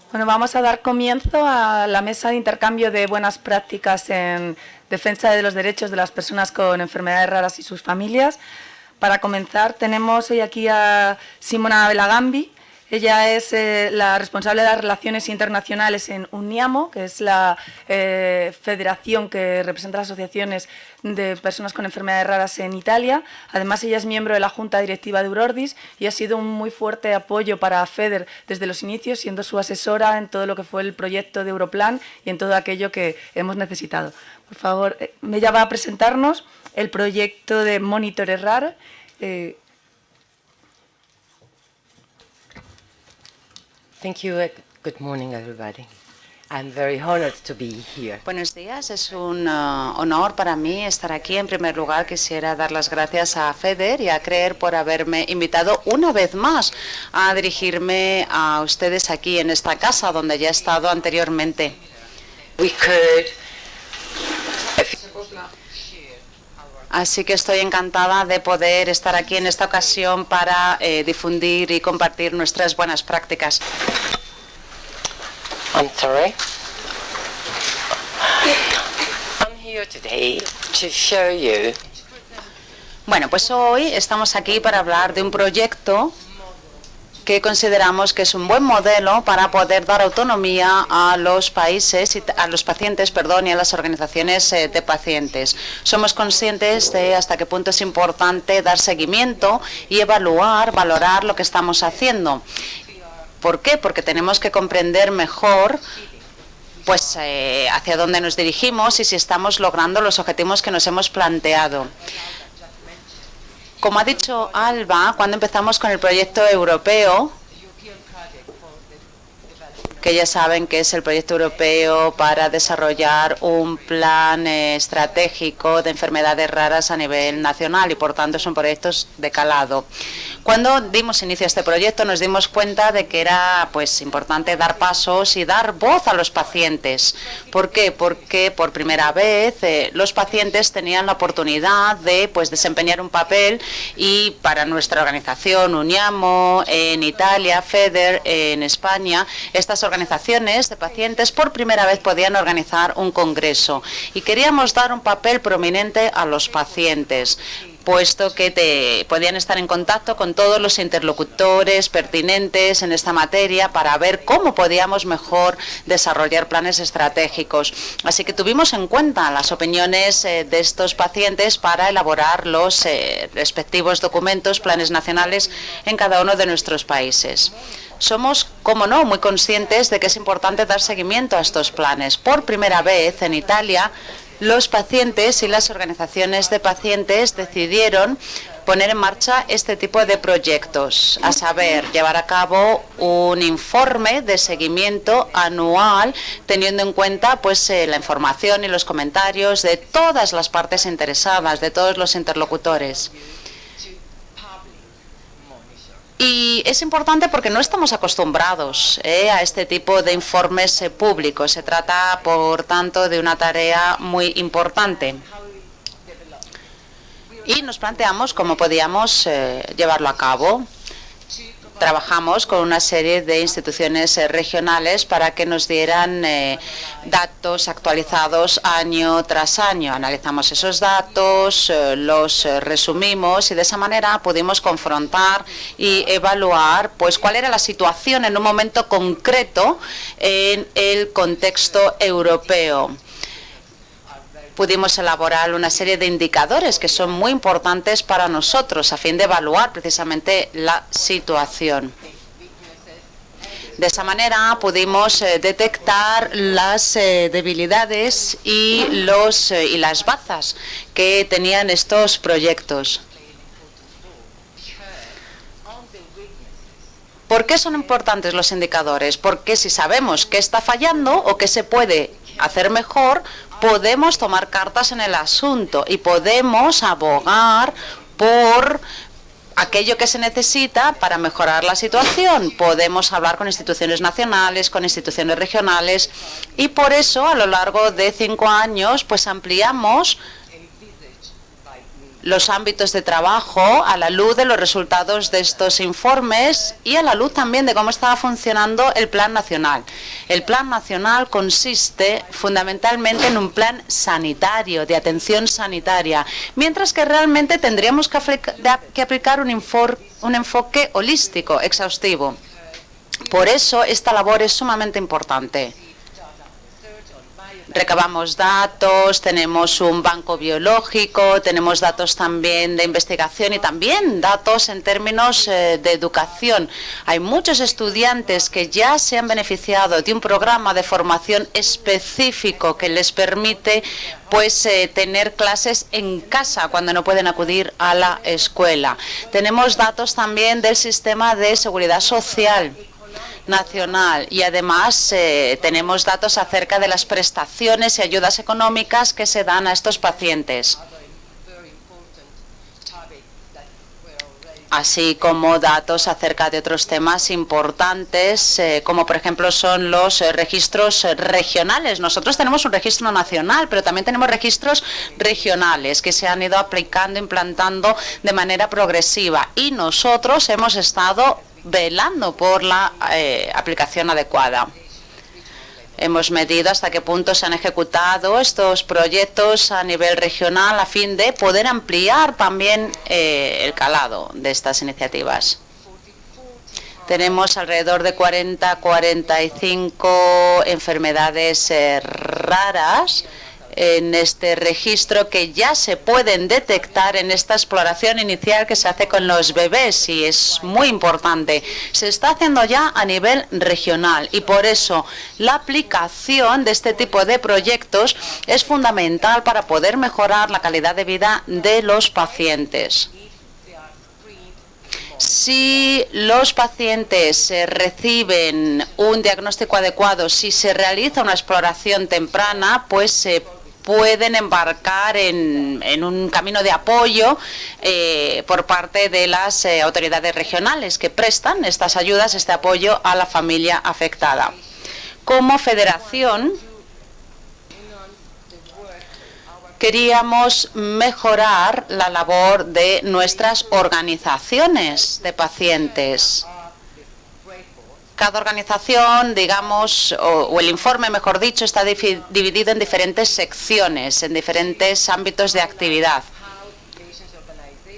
Bueno, vamos a dar comienzo a la mesa de intercambio de buenas prácticas en defensa de los derechos de las personas con enfermedades raras y sus familias. Para comenzar, tenemos hoy aquí a Simona Belagambi. Ella es la responsable de las relaciones internacionales en UNIAMO, que es la federación que representa las asociaciones de personas con enfermedades raras en Italia. Además, ella es miembro de la Junta Directiva de Eurordis y ha sido un muy fuerte apoyo para FEDER desde los inicios, siendo su asesora en todo lo que fue el proyecto de Europlan y en todo aquello que hemos necesitado. Por favor, ella va a presentarnos el proyecto de Monitor Rare. Thank you. Good morning, everybody. I'm very honored to be here. Buenos días, es un honor para mí estar aquí. En primer lugar, quisiera dar las gracias a FEDER y a CREER por haberme invitado una vez más a dirigirme a ustedes aquí en esta casa donde ya he estado anteriormente. Así que estoy encantada de poder estar aquí en esta ocasión para difundir y compartir nuestras buenas prácticas. I'm sorry. I'm here today to show you. Bueno, pues hoy estamos aquí para hablar de un proyecto que consideramos que es un buen modelo para poder dar autonomía a los países, a los pacientes, y a las organizaciones de pacientes. Somos conscientes de hasta qué punto es importante dar seguimiento y valorar lo que estamos haciendo. ¿Por qué? Porque tenemos que comprender mejor hacia dónde nos dirigimos y si estamos logrando los objetivos que nos hemos planteado. Como ha dicho Alba, cuando empezamos con el proyecto europeo, que ya saben que es el proyecto europeo para desarrollar un plan estratégico de enfermedades raras a nivel nacional y por tanto son proyectos de calado. Cuando dimos inicio a este proyecto nos dimos cuenta de que era importante dar pasos y dar voz a los pacientes. ¿Por qué? Porque por primera vez los pacientes tenían la oportunidad de desempeñar un papel y para nuestra organización UNIAMO en Italia, FEDER en España, estas organizaciones de pacientes por primera vez podían organizar un congreso y queríamos dar un papel prominente a los pacientes, puesto que podían estar en contacto con todos los interlocutores pertinentes en esta materia para ver cómo podíamos mejor desarrollar planes estratégicos. Así que tuvimos en cuenta las opiniones de estos pacientes para elaborar los respectivos documentos, planes nacionales en cada uno de nuestros países. Somos, como no, muy conscientes de que es importante dar seguimiento a estos planes. Por primera vez en Italia, los pacientes y las organizaciones de pacientes decidieron poner en marcha este tipo de proyectos, a saber, llevar a cabo un informe de seguimiento anual, teniendo en cuenta la información y los comentarios de todas las partes interesadas, de todos los interlocutores. Y es importante porque no estamos acostumbrados a este tipo de informes públicos. Se trata, por tanto, de una tarea muy importante. Y nos planteamos cómo podíamos llevarlo a cabo. Trabajamos con una serie de instituciones regionales para que nos dieran datos actualizados año tras año. Analizamos esos datos, los resumimos y de esa manera pudimos confrontar y evaluar cuál era la situación en un momento concreto en el contexto europeo. Pudimos elaborar una serie de indicadores que son muy importantes para nosotros a fin de evaluar precisamente la situación. De esa manera pudimos detectar las debilidades y las bazas que tenían estos proyectos. ¿Por qué son importantes los indicadores? Porque si sabemos qué está fallando o qué se puede hacer mejor, podemos tomar cartas en el asunto y podemos abogar por aquello que se necesita para mejorar la situación. Podemos hablar con instituciones nacionales, con instituciones regionales y por eso a lo largo de 5 años ampliamos los ámbitos de trabajo a la luz de los resultados de estos informes y a la luz también de cómo estaba funcionando el Plan Nacional. El Plan Nacional consiste fundamentalmente en un plan sanitario, de atención sanitaria, mientras que realmente tendríamos que aplicar un enfoque holístico, exhaustivo. Por eso esta labor es sumamente importante. Recabamos datos, tenemos un banco biológico, tenemos datos también de investigación y también datos en términos de educación. Hay muchos estudiantes que ya se han beneficiado de un programa de formación específico que les permite tener clases en casa cuando no pueden acudir a la escuela. Tenemos datos también del sistema de seguridad social nacional y además tenemos datos acerca de las prestaciones y ayudas económicas que se dan a estos pacientes, así como datos acerca de otros temas importantes, como por ejemplo son los registros regionales. Nosotros tenemos un registro nacional, pero también tenemos registros regionales que se han ido aplicando, implantando de manera progresiva, y nosotros hemos estado velando por la aplicación adecuada. Hemos medido hasta qué punto se han ejecutado estos proyectos a nivel regional a fin de poder ampliar también el calado de estas iniciativas. Tenemos alrededor de 40-45 enfermedades raras en este registro que ya se pueden detectar en esta exploración inicial que se hace con los bebés, y es muy importante. Se está haciendo ya a nivel regional y por eso la aplicación de este tipo de proyectos es fundamental para poder mejorar la calidad de vida de los pacientes. Si los pacientes reciben un diagnóstico adecuado, si se realiza una exploración temprana, pues se pueden embarcar en un camino de apoyo por parte de las autoridades regionales que prestan estas ayudas, este apoyo a la familia afectada. Como federación, queríamos mejorar la labor de nuestras organizaciones de pacientes. Cada organización, digamos, o el informe, mejor dicho, está dividido en diferentes secciones, en diferentes ámbitos de actividad.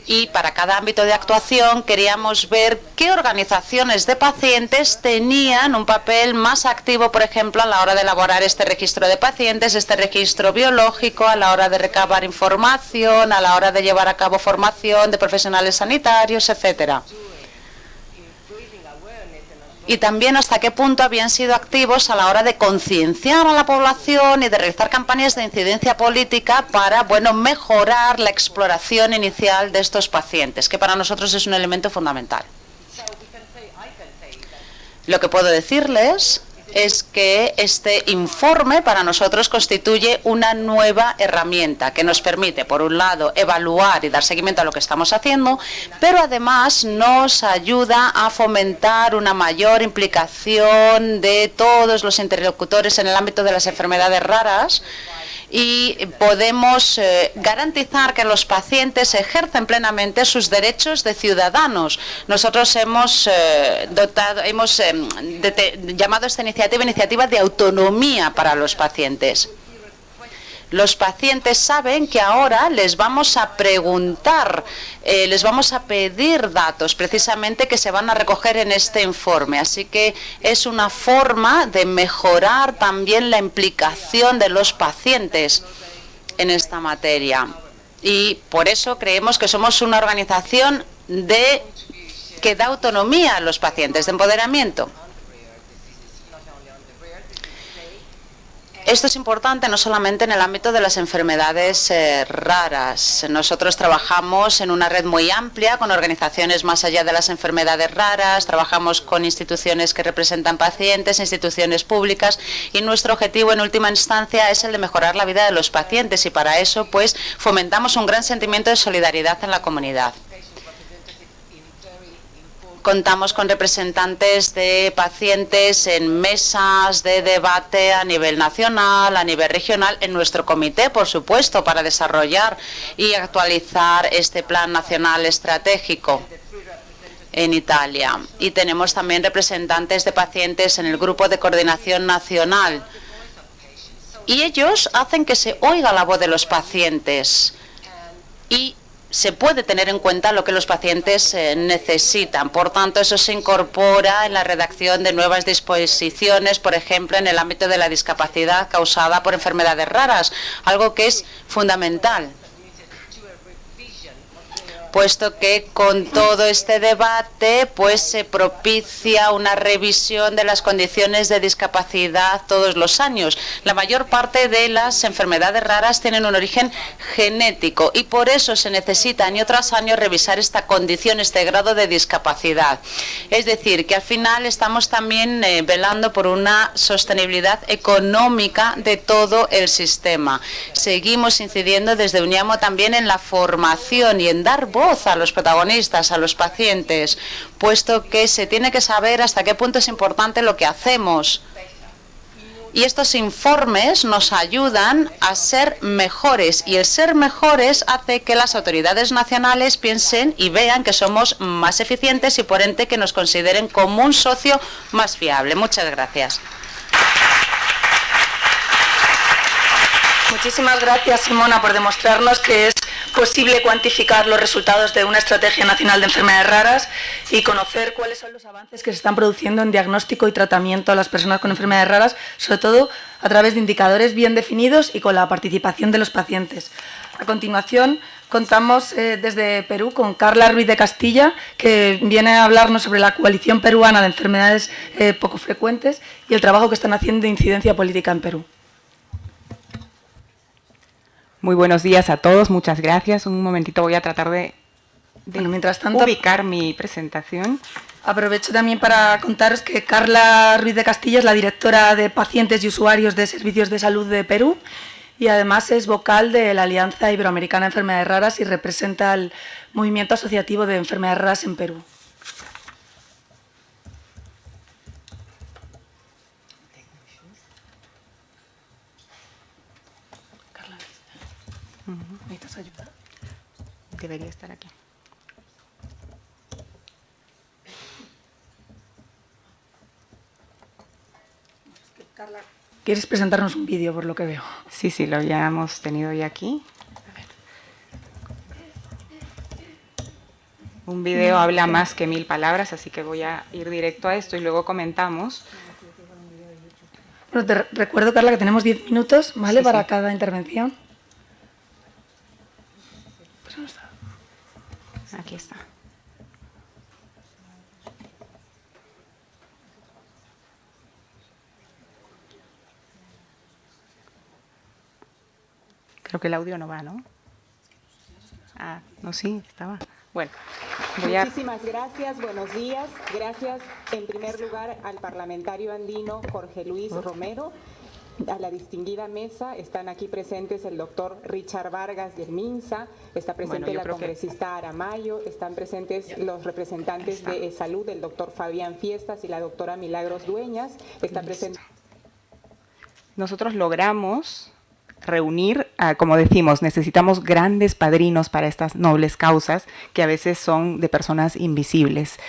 Y para cada ámbito de actuación queríamos ver qué organizaciones de pacientes tenían un papel más activo, por ejemplo, a la hora de elaborar este registro de pacientes, este registro biológico, a la hora de recabar información, a la hora de llevar a cabo formación de profesionales sanitarios, etcétera. Y también hasta qué punto habían sido activos a la hora de concienciar a la población y de realizar campañas de incidencia política para, mejorar la exploración inicial de estos pacientes, que para nosotros es un elemento fundamental. Lo que puedo decirles es que este informe para nosotros constituye una nueva herramienta que nos permite, por un lado, evaluar y dar seguimiento a lo que estamos haciendo, pero además nos ayuda a fomentar una mayor implicación de todos los interlocutores en el ámbito de las enfermedades raras, y podemos garantizar que los pacientes ejercen plenamente sus derechos de ciudadanos. Nosotros hemos llamado esta iniciativa de autonomía para los pacientes. Los pacientes saben que ahora les vamos a preguntar, les vamos a pedir datos precisamente que se van a recoger en este informe. Así que es una forma de mejorar también la implicación de los pacientes en esta materia. Y por eso creemos que somos una organización que da autonomía a los pacientes, de empoderamiento. Esto es importante no solamente en el ámbito de las enfermedades raras. Nosotros trabajamos en una red muy amplia con organizaciones más allá de las enfermedades raras, trabajamos con instituciones que representan pacientes, instituciones públicas, y nuestro objetivo en última instancia es el de mejorar la vida de los pacientes, y para eso fomentamos un gran sentimiento de solidaridad en la comunidad. Contamos con representantes de pacientes en mesas de debate a nivel nacional, a nivel regional, en nuestro comité, por supuesto, para desarrollar y actualizar este plan nacional estratégico en Italia. Y tenemos también representantes de pacientes en el grupo de coordinación nacional. Y ellos hacen que se oiga la voz de los pacientes y se puede tener en cuenta lo que los pacientes necesitan. Por tanto, eso se incorpora en la redacción de nuevas disposiciones, por ejemplo, en el ámbito de la discapacidad causada por enfermedades raras, algo que es fundamental, puesto que con todo este debate pues se propicia una revisión de las condiciones de discapacidad todos los años. La mayor parte de las enfermedades raras tienen un origen genético y por eso se necesita año tras año revisar esta condición, este grado de discapacidad. Es decir, que al final estamos también velando por una sostenibilidad económica de todo el sistema. Seguimos incidiendo desde UNIAMO también en la formación y en dar voz a los protagonistas, a los pacientes, puesto que se tiene que saber hasta qué punto es importante lo que hacemos. Y estos informes nos ayudan a ser mejores, y el ser mejores hace que las autoridades nacionales piensen y vean que somos más eficientes y por ende que nos consideren como un socio más fiable. Muchas gracias. Muchísimas gracias, Simona, por demostrarnos que es posible cuantificar los resultados de una estrategia nacional de enfermedades raras y conocer cuáles son los avances que se están produciendo en diagnóstico y tratamiento a las personas con enfermedades raras, sobre todo a través de indicadores bien definidos y con la participación de los pacientes. A continuación, contamos desde Perú con Carla Ruiz de Castilla, que viene a hablarnos sobre la Coalición Peruana de Enfermedades Poco Frecuentes y el trabajo que están haciendo de incidencia política en Perú. Muy buenos días a todos, muchas gracias. Un momentito voy a tratar de mientras tanto, ubicar mi presentación. Aprovecho también para contaros que Carla Ruiz de Castilla es la directora de pacientes y usuarios de servicios de salud de Perú y además es vocal de la Alianza Iberoamericana de Enfermedades Raras y representa el movimiento asociativo de enfermedades raras en Perú. ¿Necesitas ayuda? Debería estar aquí. Carla, ¿quieres presentarnos un vídeo por lo que veo? Sí, lo habíamos tenido ya aquí. Un video habla más que 1000 palabras, así que voy a ir directo a esto y luego comentamos. Bueno, te recuerdo, Carla, que tenemos 10 minutos, ¿vale? Sí, para sí. cada intervención. Aquí está. Creo que el audio no va, ¿no? Ah, no, sí, estaba. Bueno, Muchísimas gracias, buenos días. Gracias en primer lugar al parlamentario andino Jorge Luis Romero, a la distinguida mesa. Están aquí presentes el doctor Richard Vargas del MINSA, está presente la congresista Aramayo, están presentes los representantes de salud, el doctor Fabián Fiestas y la doctora Milagros Dueñas. Está presente. nosotros logramos reunir, como decimos, necesitamos grandes padrinos para estas nobles causas que a veces son de personas invisibles.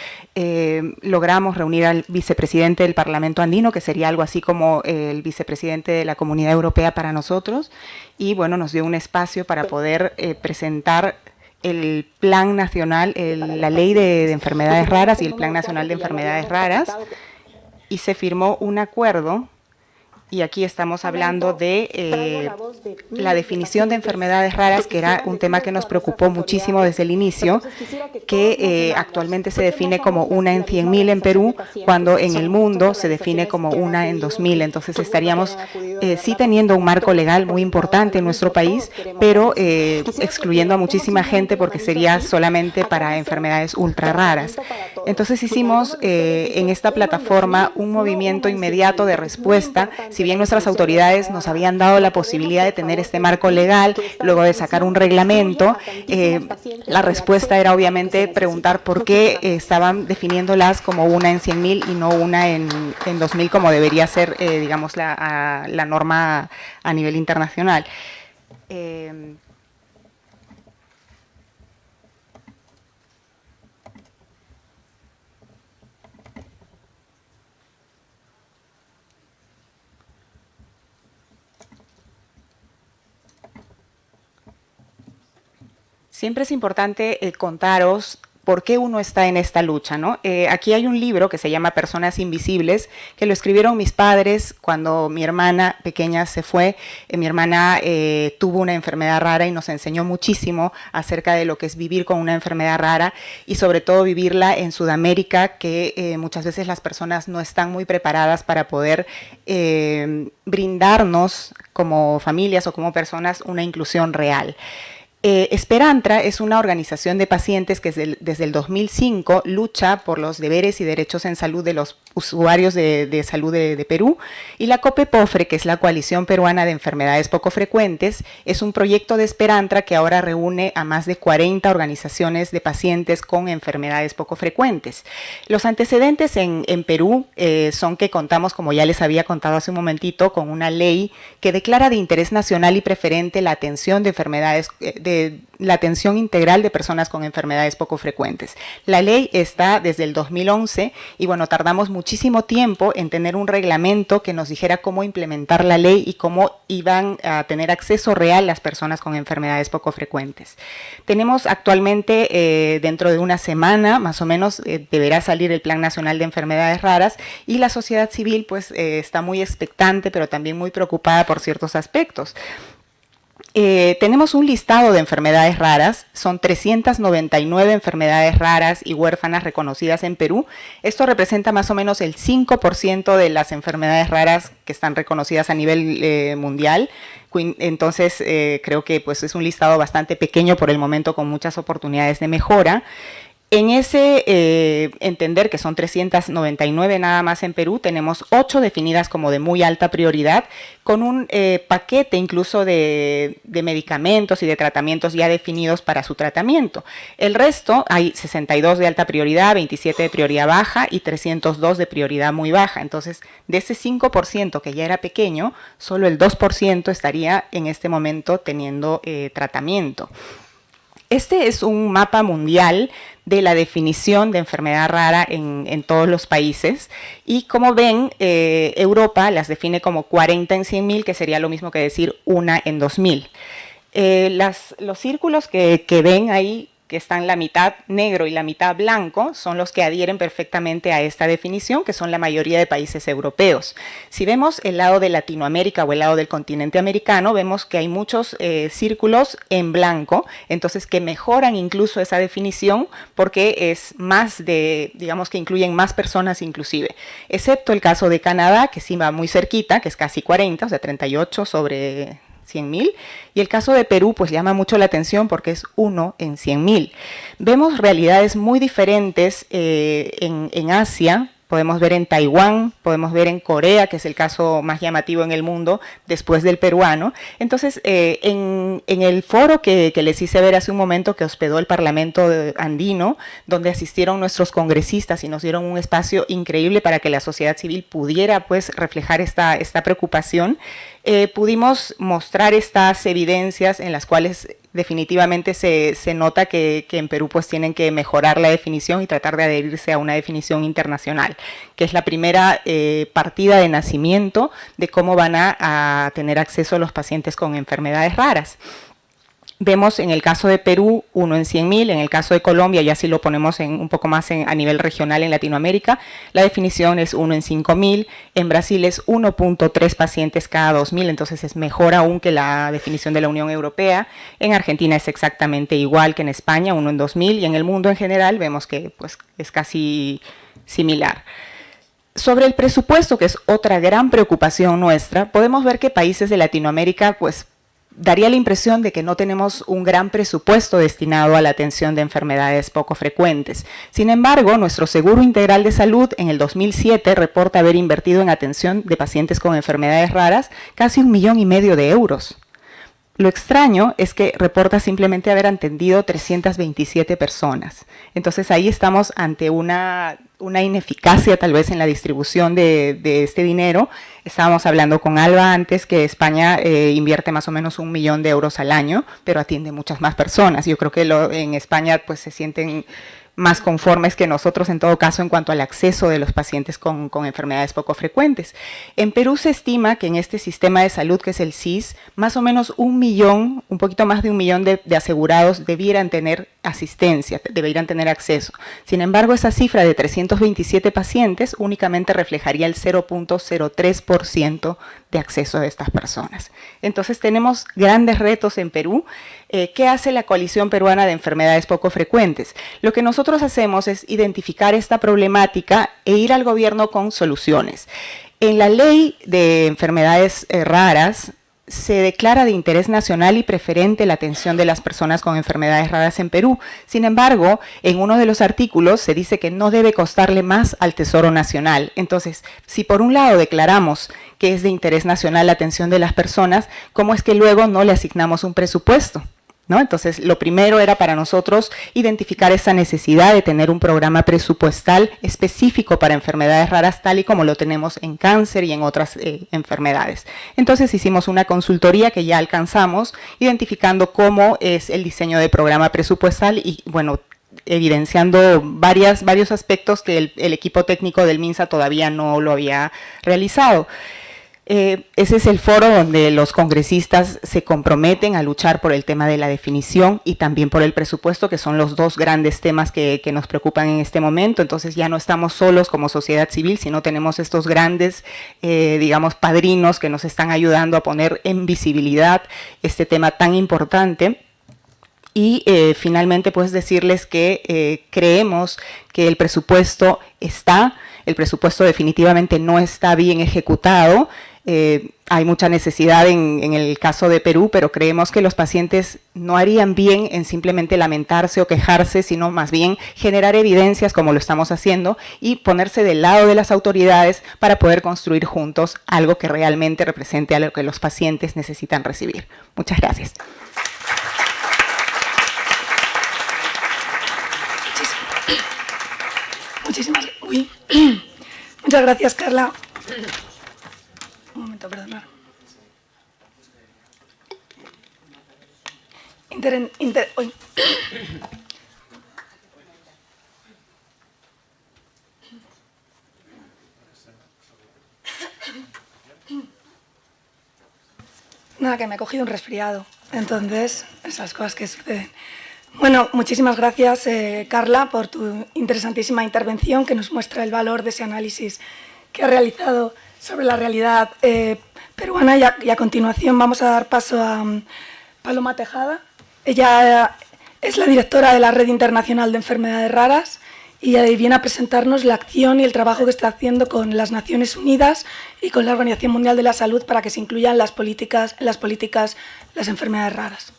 Logramos reunir al vicepresidente del Parlamento andino, que sería algo así como el vicepresidente de la Comunidad Europea para nosotros, y bueno, nos dio un espacio para poder presentar el Plan Nacional, la Ley de Enfermedades Raras y el Plan Nacional de Enfermedades Raras, y se firmó un acuerdo. Y aquí estamos hablando de la definición de enfermedades raras, que era un tema que nos preocupó muchísimo desde el inicio, que actualmente se define como una en 100.000 en Perú, cuando en el mundo se define como una en 2.000. Entonces estaríamos sí teniendo un marco legal muy importante en nuestro país, pero excluyendo a muchísima gente porque sería solamente para enfermedades ultra raras. Entonces hicimos en esta plataforma un movimiento inmediato de respuesta. Si bien nuestras autoridades nos habían dado la posibilidad de tener este marco legal, luego de sacar un reglamento, la respuesta era obviamente preguntar por qué estaban definiéndolas como una en 100.000 y no una en 2.000 como debería ser, digamos, la norma a nivel internacional. Siempre es importante contaros por qué uno está en esta lucha, ¿no? Aquí hay un libro que se llama Personas Invisibles, que lo escribieron mis padres cuando mi hermana pequeña se fue. Mi hermana tuvo una enfermedad rara y nos enseñó muchísimo acerca de lo que es vivir con una enfermedad rara y sobre todo vivirla en Sudamérica, que muchas veces las personas no están muy preparadas para poder brindarnos como familias o como personas una inclusión real. Esperantra es una organización de pacientes que desde el 2005 lucha por los deberes y derechos en salud de los usuarios de salud de Perú, y la COPEPOFRE, que es la Coalición Peruana de Enfermedades Poco Frecuentes, es un proyecto de Esperantra que ahora reúne a más de 40 organizaciones de pacientes con enfermedades poco frecuentes. Los antecedentes en Perú son que contamos, como ya les había contado hace un momentito, con una ley que declara de interés nacional y preferente la atención de enfermedades la atención integral de personas con enfermedades poco frecuentes. La ley está desde el 2011 y bueno, tardamos muchísimo tiempo en tener un reglamento que nos dijera cómo implementar la ley y cómo iban a tener acceso real las personas con enfermedades poco frecuentes. Tenemos actualmente, dentro de una semana más o menos, deberá salir el Plan Nacional de Enfermedades Raras y la sociedad civil pues está muy expectante, pero también muy preocupada por ciertos aspectos. Tenemos un listado de enfermedades raras, son 399 enfermedades raras y huérfanas reconocidas en Perú. Esto representa más o menos el 5% de las enfermedades raras que están reconocidas a nivel mundial. Entonces creo que pues, es un listado bastante pequeño por el momento, con muchas oportunidades de mejora. En ese entender que son 399 nada más en Perú, tenemos 8 definidas como de muy alta prioridad, con un paquete incluso de medicamentos y de tratamientos ya definidos para su tratamiento. El resto, hay 62 de alta prioridad, 27 de prioridad baja y 302 de prioridad muy baja. Entonces, de ese 5% que ya era pequeño, solo el 2% estaría en este momento teniendo tratamiento. Este es un mapa mundial de la definición de enfermedad rara en todos los países y como ven, Europa las define como 40 en 100.000, que sería lo mismo que decir una en 2.000. Los círculos que ven ahí, que están la mitad negro y la mitad blanco, son los que adhieren perfectamente a esta definición, que son la mayoría de países europeos. Si vemos el lado de Latinoamérica o el lado del continente americano, vemos que hay muchos círculos en blanco, entonces que mejoran incluso esa definición porque es más de, digamos que incluyen más personas inclusive, excepto el caso de Canadá, que sí va muy cerquita, que es casi 40, o sea 38 sobre 100.000, y el caso de Perú pues llama mucho la atención porque es 1 en 100.000. Vemos realidades muy diferentes en Asia. Podemos ver en Taiwán, podemos ver en Corea, que es el caso más llamativo en el mundo después del peruano. Entonces, en el foro que les hice ver hace un momento, que hospedó el Parlamento andino, donde asistieron nuestros congresistas y nos dieron un espacio increíble para que la sociedad civil pudiera pues reflejar esta preocupación, pudimos mostrar estas evidencias en las cuales definitivamente se nota que en Perú pues tienen que mejorar la definición y tratar de adherirse a una definición internacional, que es la primera partida de nacimiento de cómo van a tener acceso los pacientes con enfermedades raras. Vemos en el caso de Perú 1 en 100.000, en el caso de Colombia, ya si lo ponemos un poco más a nivel regional en Latinoamérica, la definición es 1 en 5.000, en Brasil es 1.3 pacientes cada 2.000, entonces es mejor aún que la definición de la Unión Europea. En Argentina es exactamente igual que en España, 1 en 2.000, y en el mundo en general vemos que pues, es casi similar. Sobre el presupuesto, que es otra gran preocupación nuestra, podemos ver que países de Latinoamérica pues daría la impresión de que no tenemos un gran presupuesto destinado a la atención de enfermedades poco frecuentes. Sin embargo, nuestro Seguro Integral de Salud en el 2007 reporta haber invertido en atención de pacientes con enfermedades raras casi 1,5 millones de euros. Lo extraño es que reporta simplemente haber atendido 327 personas. Entonces ahí estamos ante una ineficacia tal vez en la distribución de este dinero. Estábamos hablando con Alba antes que España invierte más o menos 1 millón de euros al año, pero atiende muchas más personas. Yo creo que en España pues se sienten más conformes que nosotros en todo caso en cuanto al acceso de los pacientes con enfermedades poco frecuentes. En Perú se estima que en este sistema de salud que es el SIS, más o menos 1 millón, un poquito más de 1 millón de asegurados debieran tener asistencia, deberían tener acceso. Sin embargo, esa cifra de 327 pacientes únicamente reflejaría el 0.03% de acceso de estas personas. Entonces tenemos grandes retos en Perú. ¿Qué hace la Coalición Peruana de Enfermedades Poco Frecuentes? Lo que nosotros hacemos es identificar esta problemática e ir al gobierno con soluciones. En la ley de enfermedades raras, se declara de interés nacional y preferente la atención de las personas con enfermedades raras en Perú. Sin embargo, en uno de los artículos se dice que no debe costarle más al Tesoro Nacional. Entonces, si por un lado declaramos que es de interés nacional la atención de las personas, ¿cómo es que luego no le asignamos un presupuesto? ¿No? Entonces, lo primero era para nosotros identificar esa necesidad de tener un programa presupuestal específico para enfermedades raras, tal y como lo tenemos en cáncer y en otras enfermedades. Entonces, hicimos una consultoría que ya alcanzamos, identificando cómo es el diseño de programa presupuestal y, bueno, evidenciando varios aspectos que el equipo técnico del MINSA todavía no lo había realizado. Ese es el foro donde los congresistas se comprometen a luchar por el tema de la definición y también por el presupuesto, que son los dos grandes temas que nos preocupan en este momento. Entonces ya no estamos solos como sociedad civil, sino tenemos estos grandes, digamos, padrinos que nos están ayudando a poner en visibilidad este tema tan importante. Y finalmente, pues decirles que creemos que el presupuesto definitivamente no está bien ejecutado. Hay mucha necesidad en el caso de Perú, pero creemos que los pacientes no harían bien en simplemente lamentarse o quejarse, sino más bien generar evidencias como lo estamos haciendo y ponerse del lado de las autoridades para poder construir juntos algo que realmente represente a lo que los pacientes necesitan recibir. Muchas gracias. Muchas gracias, Carla. Un momento, perdona. Nada, que me he cogido un resfriado. Entonces, esas cosas que suceden. Bueno, muchísimas gracias, Carla, por tu interesantísima intervención que nos muestra el valor de ese análisis que ha realizado sobre la realidad peruana y a continuación vamos a dar paso a Paloma Tejada. Ella es la directora de la Red Internacional de Enfermedades Raras y viene a presentarnos la acción y el trabajo que está haciendo con las Naciones Unidas y con la Organización Mundial de la Salud para que se incluyan en las políticas las enfermedades raras.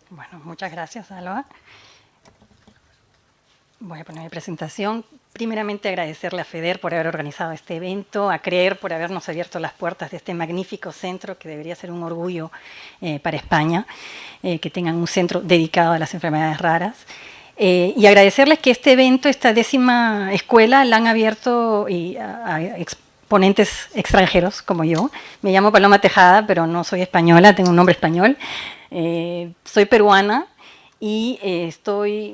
Bueno, muchas gracias, Alba. Voy a poner mi presentación. Primeramente, agradecerle a FEDER por haber organizado este evento, a CREER por habernos abierto las puertas de este magnífico centro que debería ser un orgullo para España, que tengan un centro dedicado a las enfermedades raras. Y agradecerles que este evento, esta 10ª escuela, la han abierto a exponentes extranjeros como yo. Me llamo Paloma Tejada, pero no soy española, tengo un nombre español. Soy peruana. Y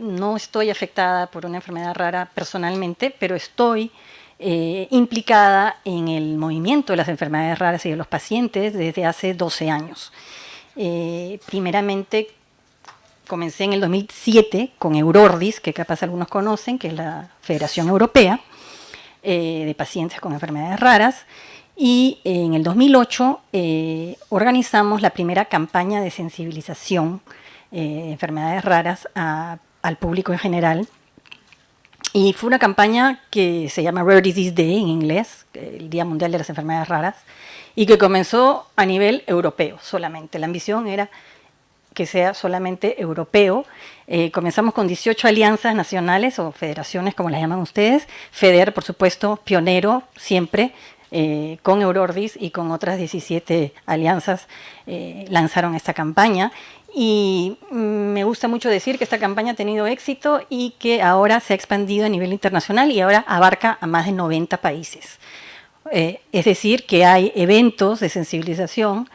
no estoy afectada por una enfermedad rara personalmente, pero estoy implicada en el movimiento de las enfermedades raras y de los pacientes desde hace 12 años. Primeramente, comencé en el 2007 con Eurordis, que capaz algunos conocen, que es la Federación Europea de Pacientes con Enfermedades Raras, y en el 2008 organizamos la primera campaña de sensibilización enfermedades raras al público en general. Y fue una campaña que se llama Rare Disease Day en inglés, el Día Mundial de las Enfermedades Raras, y que comenzó a nivel europeo solamente. La ambición era que sea solamente europeo. Comenzamos con 18 alianzas nacionales o federaciones, como las llaman ustedes. FEDER, por supuesto, pionero siempre, con Eurordis y con otras 17 alianzas lanzaron esta campaña. Y me gusta mucho decir que esta campaña ha tenido éxito y que ahora se ha expandido a nivel internacional y ahora abarca a más de 90 países. Es decir, que hay eventos de sensibilización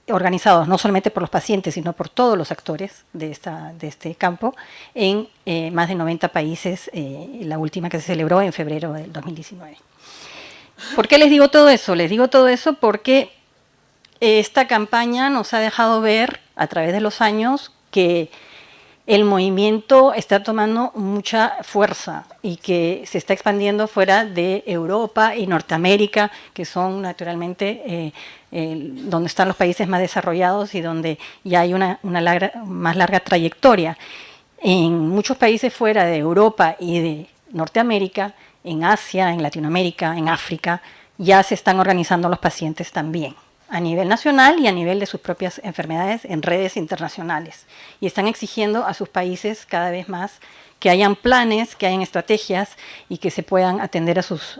organizados no solamente por los pacientes, sino por todos los actores de este campo, en más de 90 países, la última que se celebró en febrero del 2019. ¿Por qué les digo todo eso? Les digo todo eso porque esta campaña nos ha dejado ver, a través de los años, que el movimiento está tomando mucha fuerza y que se está expandiendo fuera de Europa y Norteamérica, que son naturalmente donde están los países más desarrollados y donde ya hay una más larga trayectoria. En muchos países fuera de Europa y de Norteamérica, en Asia, en Latinoamérica, en África, ya se están organizando los pacientes también, a nivel nacional y a nivel de sus propias enfermedades en redes internacionales. Y están exigiendo a sus países cada vez más que hayan planes, que hayan estrategias y que se puedan atender a sus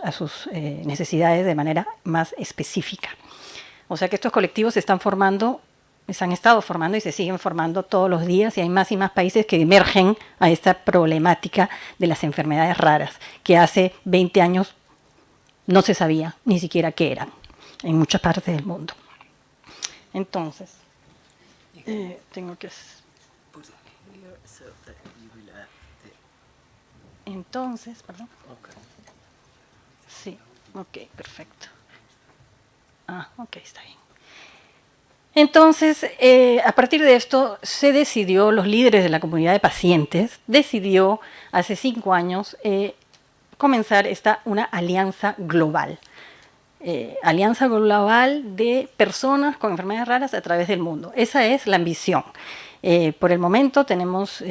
necesidades de manera más específica. O sea que estos colectivos se están formando, se han estado formando y se siguen formando todos los días, y hay más y más países que emergen a esta problemática de las enfermedades raras, que hace 20 años no se sabía ni siquiera qué eran en muchas partes del mundo. Entonces, tengo que... Entonces, perdón. Sí, ok, perfecto. Ok, está bien. Entonces, a partir de esto, se decidió, los líderes de la comunidad de pacientes, decidió hace 5 años comenzar una alianza global. Alianza global de personas con enfermedades raras a través del mundo. Esa es la ambición. Por el momento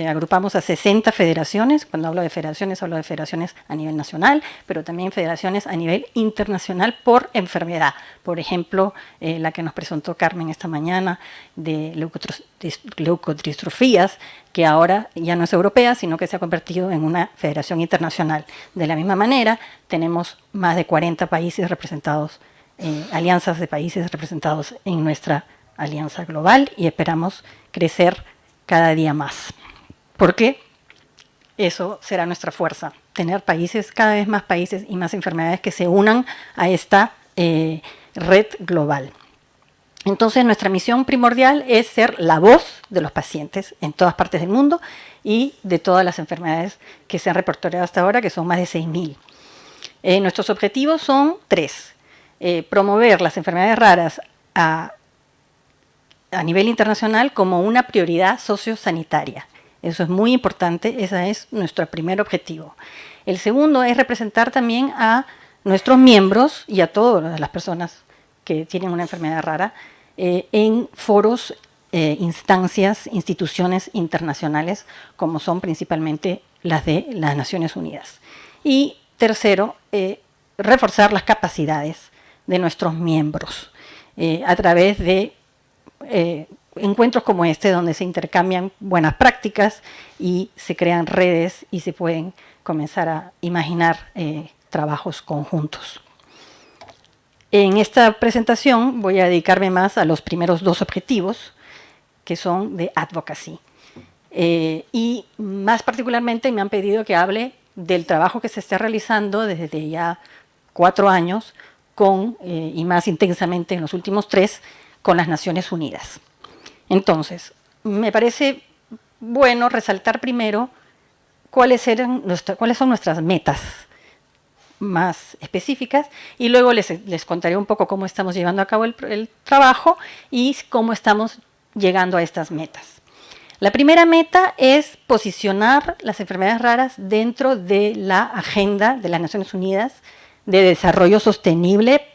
agrupamos a 60 federaciones. Cuando hablo de federaciones, hablo de federaciones a nivel nacional, pero también federaciones a nivel internacional por enfermedad. Por ejemplo, la que nos presentó Carmen esta mañana de leucotristrofías, que ahora ya no es europea, sino que se ha convertido en una federación internacional. De la misma manera, tenemos más de 40 países representados, alianzas de países representados en nuestra alianza global, y esperamos crecer cada día más. Porque eso será nuestra fuerza, tener países, cada vez más países y más enfermedades que se unan a esta red global. Entonces, nuestra misión primordial es ser la voz de los pacientes en todas partes del mundo y de todas las enfermedades que se han reportado hasta ahora, que son más de 6.000. Nuestros objetivos son 3. Promover las enfermedades raras a nivel internacional como una prioridad sociosanitaria. Eso es muy importante, ese es nuestro primer objetivo. El segundo es representar también a nuestros miembros y a todas las personas que tienen una enfermedad rara en foros, instancias, instituciones internacionales, como son principalmente las de las Naciones Unidas. Y tercero, reforzar las capacidades de nuestros miembros a través de encuentros como este, donde se intercambian buenas prácticas y se crean redes y se pueden comenzar a imaginar trabajos conjuntos. En esta presentación voy a dedicarme más a los primeros 2 objetivos, que son de advocacy. Y más particularmente me han pedido que hable del trabajo que se está realizando desde ya 4 años, y más intensamente en los últimos 3, con las Naciones Unidas. Entonces, me parece bueno resaltar primero cuáles son nuestras metas más específicas, y luego les contaré un poco cómo estamos llevando a cabo el trabajo y cómo estamos llegando a estas metas. La primera meta es posicionar las enfermedades raras dentro de la agenda de las Naciones Unidas de Desarrollo Sostenible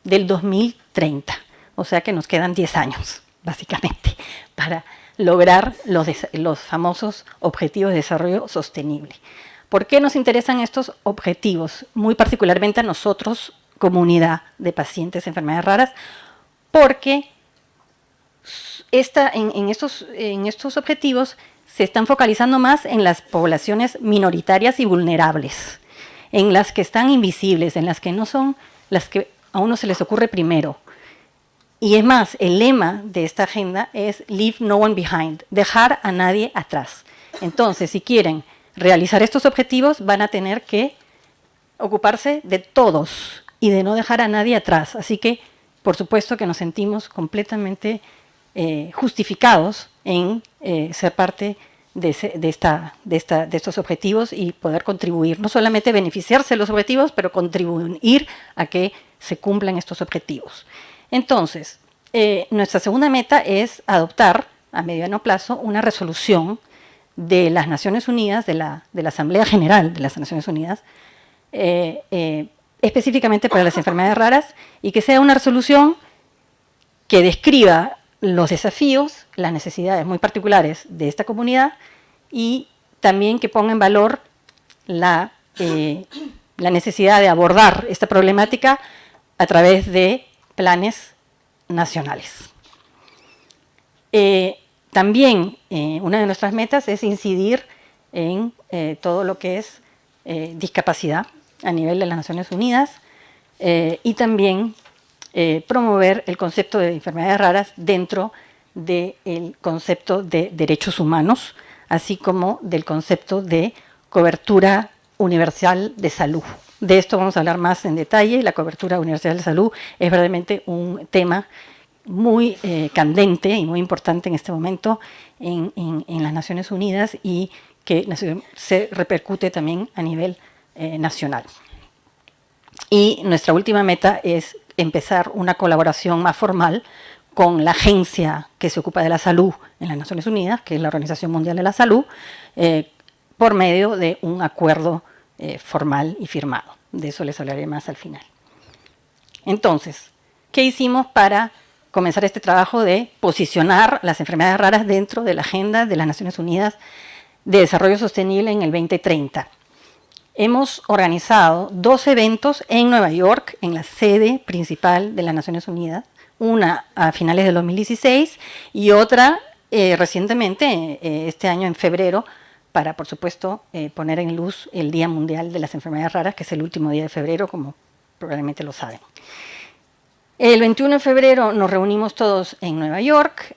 del 2030. O sea que nos quedan 10 años, básicamente, para lograr los famosos Objetivos de Desarrollo Sostenible. ¿Por qué nos interesan estos objetivos? Muy particularmente a nosotros comunidad de pacientes de enfermedades raras, porque en estos objetivos se están focalizando más en las poblaciones minoritarias y vulnerables, en las que están invisibles, en las que no son las que a uno se les ocurre primero. Y es más, el lema de esta agenda es Leave no one behind, dejar a nadie atrás. Entonces, si quieren realizar estos objetivos, van a tener que ocuparse de todos y de no dejar a nadie atrás. Así que, por supuesto que nos sentimos completamente justificados en ser parte de estos objetivos y poder contribuir, no solamente beneficiarse de los objetivos, pero contribuir a que se cumplan estos objetivos. Entonces, nuestra segunda meta es adoptar a mediano plazo una resolución de las Naciones Unidas, de la Asamblea General de las Naciones Unidas, específicamente para las enfermedades raras, y que sea una resolución que describa los desafíos, las necesidades muy particulares de esta comunidad y también que ponga en valor la necesidad de abordar esta problemática a través de planes nacionales. También una de nuestras metas es incidir en todo lo que es discapacidad a nivel de las Naciones Unidas y también promover el concepto de enfermedades raras dentro del concepto de derechos humanos, así como del concepto de cobertura universal de salud. De esto vamos a hablar más en detalle. La cobertura universal de salud es verdaderamente un tema muy candente y muy importante en este momento en las Naciones Unidas y que se repercute también a nivel nacional. Y nuestra última meta es empezar una colaboración más formal con la agencia que se ocupa de la salud en las Naciones Unidas, que es la Organización Mundial de la Salud, por medio de un acuerdo formal y firmado. De eso les hablaré más al final. Entonces, ¿qué hicimos para comenzar este trabajo de posicionar las enfermedades raras dentro de la agenda de las Naciones Unidas de Desarrollo Sostenible en el 2030? Hemos organizado 2 eventos en Nueva York, en la sede principal de las Naciones Unidas, una a finales del 2016 y otra recientemente, este año en febrero, para, por supuesto, poner en luz el Día Mundial de las Enfermedades Raras, que es el último día de febrero, como probablemente lo saben. El 21 de febrero nos reunimos todos en Nueva York,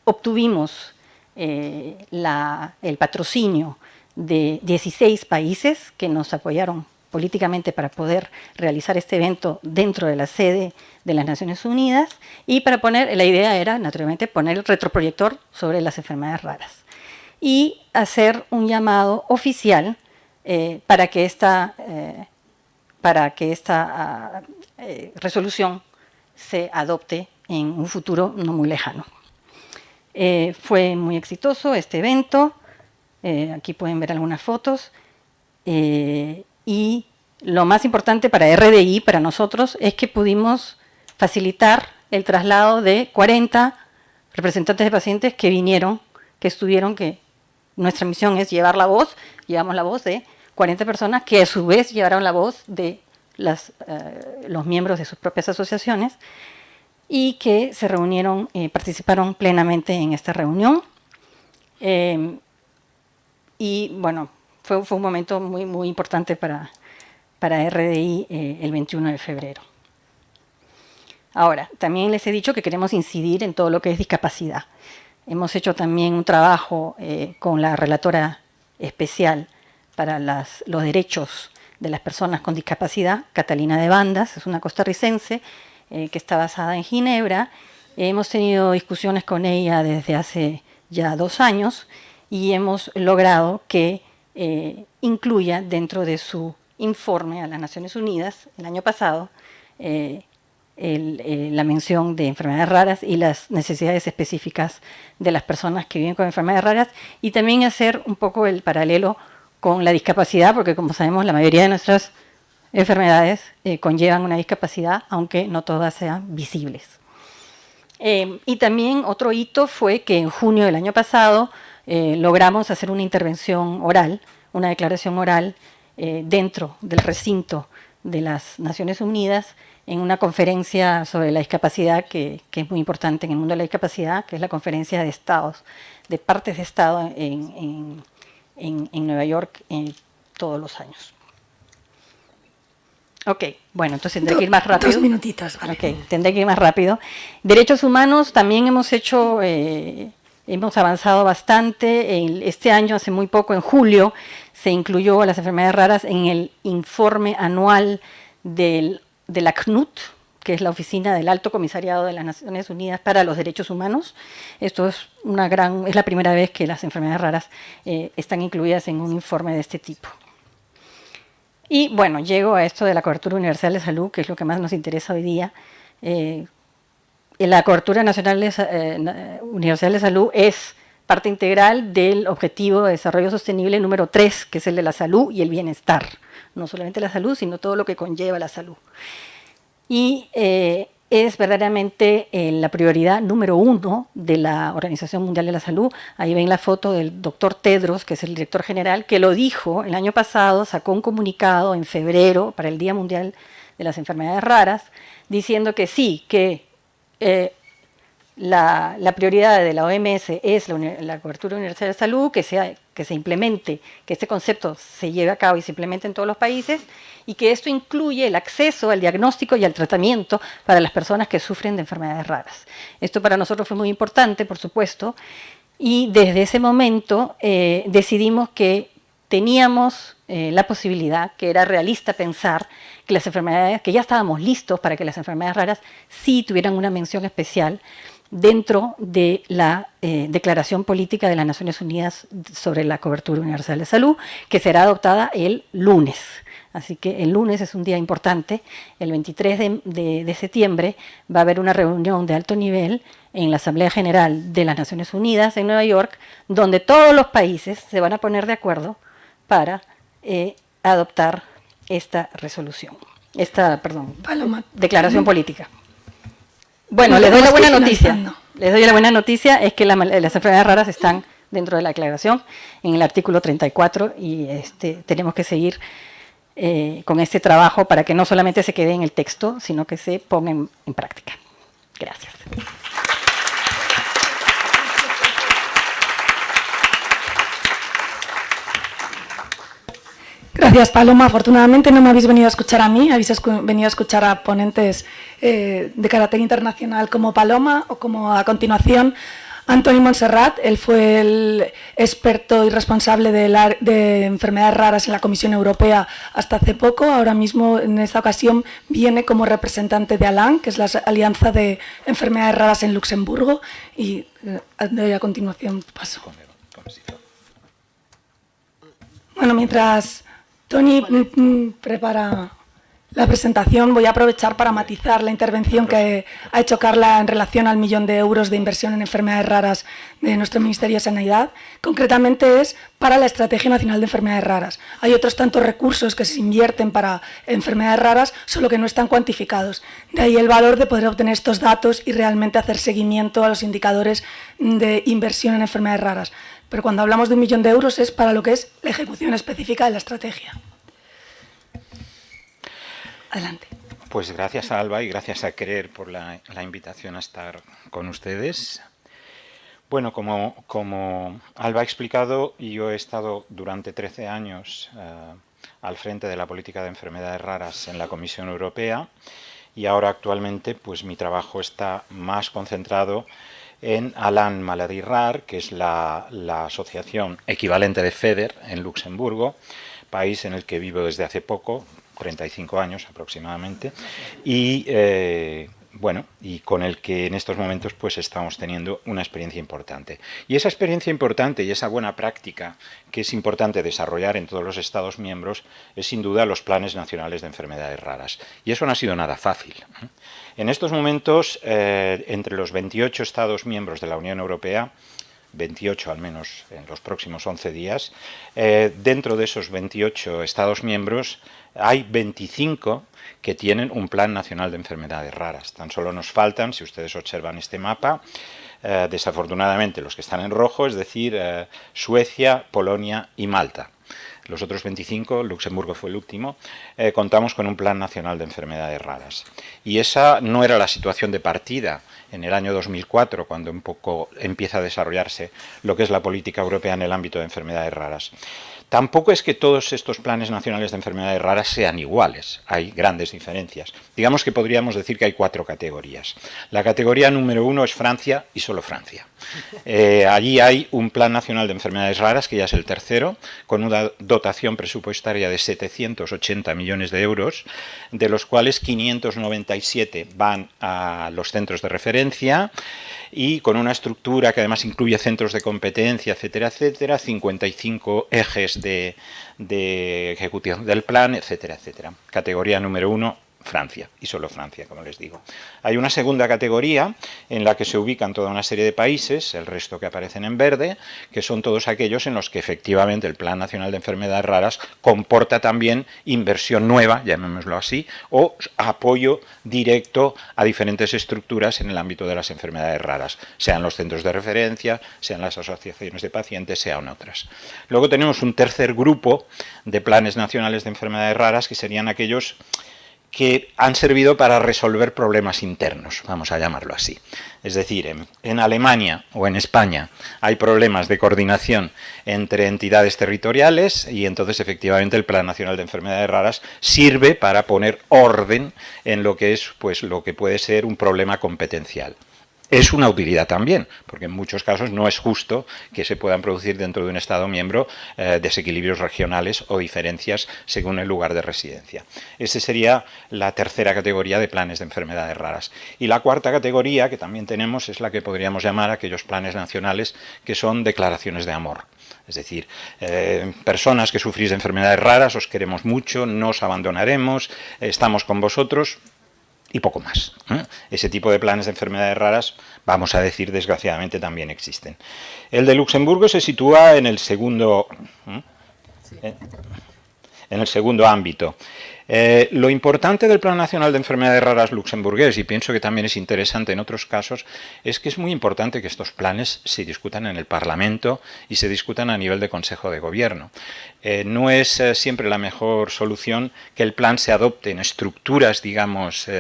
obtuvimos el patrocinio de 16 países que nos apoyaron políticamente para poder realizar este evento dentro de la sede de las Naciones Unidas y la idea era, naturalmente, poner el retroproyector sobre las enfermedades raras y hacer un llamado oficial para que esta resolución se adopte en un futuro no muy lejano. Fue muy exitoso este evento. Aquí pueden ver algunas fotos. Y lo más importante para RDI, para nosotros, es que pudimos facilitar el traslado de 40 representantes de pacientes que vinieron, que nuestra misión es llevar la voz, llevamos la voz de 40 personas que a su vez llevaron la voz de los miembros de sus propias asociaciones y que se reunieron, participaron plenamente en esta reunión. Y bueno, fue un momento muy, muy importante para RDI el 21 de febrero. Ahora, también les he dicho que queremos incidir en todo lo que es discapacidad. Hemos hecho también un trabajo con la relatora especial para los derechos de las personas con discapacidad, Catalina de Bandas, es una costarricense que está basada en Ginebra. Hemos tenido discusiones con ella desde hace ya 2 años y hemos logrado que incluya dentro de su informe a las Naciones Unidas el año pasado la mención de enfermedades raras y las necesidades específicas de las personas que viven con enfermedades raras y también hacer un poco el paralelo con la discapacidad, porque como sabemos la mayoría de nuestras enfermedades conllevan una discapacidad, aunque no todas sean visibles. Y también otro hito fue que en junio del año pasado logramos hacer una intervención oral, una declaración oral dentro del recinto de las Naciones Unidas en una conferencia sobre la discapacidad que es muy importante en el mundo de la discapacidad, que es la conferencia de estados, de partes de estado en Nueva York todos los años. Ok, bueno, entonces tendré que ir más rápido. 2 minutitos, vale. Ok, tendré que ir más rápido. Derechos humanos también hemos hecho, hemos avanzado bastante. Este año, hace muy poco, en julio, se incluyó a las enfermedades raras en el informe anual de la CNUT, que es la Oficina del Alto Comisariado de las Naciones Unidas para los Derechos Humanos. Esto es la primera vez que las enfermedades raras están incluidas en un informe de este tipo. Y bueno, llego a esto de la cobertura universal de salud, que es lo que más nos interesa hoy día. La cobertura universal de salud es parte integral del Objetivo de Desarrollo Sostenible número 3, que es el de la salud y el bienestar. No solamente la salud, sino todo lo que conlleva la salud. Y es verdaderamente la prioridad número 1 de la Organización Mundial de la Salud. Ahí ven la foto del doctor Tedros, que es el director general, que lo dijo el año pasado, sacó un comunicado en febrero para el Día Mundial de las Enfermedades Raras, diciendo que sí, que la prioridad de la OMS es la cobertura universal de salud, que se implemente, que este concepto se lleve a cabo y se implemente en todos los países, y que esto incluye el acceso al diagnóstico y al tratamiento para las personas que sufren de enfermedades raras. Esto para nosotros fue muy importante, por supuesto, y desde ese momento decidimos que teníamos la posibilidad, que era realista pensar que las enfermedades, que ya estábamos listos para que las enfermedades raras sí tuvieran una mención especial dentro de la Declaración Política de las Naciones Unidas sobre la Cobertura Universal de Salud, que será adoptada el lunes. Así que el lunes es un día importante. El 23 de septiembre va a haber una reunión de alto nivel en la Asamblea General de las Naciones Unidas en Nueva York, donde todos los países se van a poner de acuerdo para adoptar esta resolución, declaración política. Bueno, les doy la buena noticia. Les doy la buena noticia, es que las enfermedades raras están dentro de la declaración, en el artículo 34, y tenemos que seguir con este trabajo para que no solamente se quede en el texto, sino que se ponga en práctica. Gracias. Gracias, Paloma. Afortunadamente no me habéis venido a escuchar a mí, habéis venido a escuchar a ponentes de carácter internacional como Paloma o como a continuación Antoni Montserrat. Él fue el experto y responsable de enfermedades raras en la Comisión Europea hasta hace poco. Ahora mismo, en esta ocasión, viene como representante de ALAN, que es la Alianza de Enfermedades Raras en Luxemburgo. Y doy a continuación paso. Bueno, mientras Toni prepara la presentación, voy a aprovechar para matizar la intervención que ha hecho Carla en relación al 1 millón de euros de inversión en enfermedades raras de nuestro Ministerio de Sanidad. Concretamente es para la Estrategia Nacional de Enfermedades Raras. Hay otros tantos recursos que se invierten para enfermedades raras, solo que no están cuantificados. De ahí el valor de poder obtener estos datos y realmente hacer seguimiento a los indicadores de inversión en enfermedades raras. Pero cuando hablamos de 1 millón de euros es para lo que es la ejecución específica de la estrategia. Adelante. Pues gracias a Alba y gracias a Querer por la invitación a estar con ustedes. Bueno, como Alba ha explicado, yo he estado durante 13 años al frente de la política de enfermedades raras en la Comisión Europea y ahora actualmente pues mi trabajo está más concentrado en Alan Maladi Rar, que es la asociación equivalente de FEDER en Luxemburgo, país en el que vivo desde hace poco, 35 años aproximadamente, y bueno, y con el que en estos momentos pues estamos teniendo una experiencia importante. Y esa experiencia importante y esa buena práctica que es importante desarrollar en todos los Estados miembros es sin duda los planes nacionales de enfermedades raras. Y eso no ha sido nada fácil. En estos momentos, entre los 28 Estados miembros de la Unión Europea, 28 al menos en los próximos 11 días, dentro de esos 28 Estados miembros hay 25 que tienen un plan nacional de enfermedades raras. Tan solo nos faltan, si ustedes observan este mapa, desafortunadamente los que están en rojo, es decir, Suecia, Polonia y Malta. los otros 25, Luxemburgo fue el último, contamos con un Plan Nacional de Enfermedades Raras. Y esa no era la situación de partida en el año 2004, cuando un poco empieza a desarrollarse lo que es la política europea en el ámbito de enfermedades raras. Tampoco es que todos estos planes nacionales de enfermedades raras sean iguales, hay grandes diferencias. Digamos que podríamos decir que hay 4 categorías. La categoría número 1 es Francia y solo Francia. Allí hay un Plan Nacional de Enfermedades Raras, que ya es el tercero, con una dotación presupuestaria de 780 millones de euros, de los cuales 597 van a los centros de referencia y con una estructura que además incluye centros de competencia, etcétera, etcétera, 55 ejes de ejecución del plan, etcétera, etcétera. Categoría número 1, Francia, y solo Francia, como les digo. Hay una segunda categoría en la que se ubican toda una serie de países, el resto que aparecen en verde, que son todos aquellos en los que efectivamente el Plan Nacional de Enfermedades Raras comporta también inversión nueva, llamémoslo así, o apoyo directo a diferentes estructuras en el ámbito de las enfermedades raras, sean los centros de referencia, sean las asociaciones de pacientes, sean otras. Luego tenemos un tercer grupo de planes nacionales de enfermedades raras, que serían aquellos que han servido para resolver problemas internos, vamos a llamarlo así. Es decir, en Alemania o en España hay problemas de coordinación entre entidades territoriales y entonces efectivamente el Plan Nacional de Enfermedades Raras sirve para poner orden en lo que es, pues, lo que puede ser un problema competencial. Es una utilidad también, porque en muchos casos no es justo que se puedan producir dentro de un Estado miembro desequilibrios regionales o diferencias según el lugar de residencia. Esa sería la tercera categoría de planes de enfermedades raras. Y la cuarta categoría que también tenemos es la que podríamos llamar aquellos planes nacionales que son declaraciones de amor. Es decir, personas que sufrís de enfermedades raras, os queremos mucho, no os abandonaremos, estamos con vosotros. Y poco más. Ese tipo de planes de enfermedades raras, vamos a decir, desgraciadamente también existen. El de Luxemburgo se sitúa en el segundo ámbito. Lo importante del Plan Nacional de Enfermedades Raras luxemburgués, y pienso que también es interesante en otros casos, es que es muy importante que estos planes se discutan en el Parlamento y se discutan a nivel de Consejo de Gobierno. No es siempre la mejor solución que el plan se adopte en estructuras, digamos,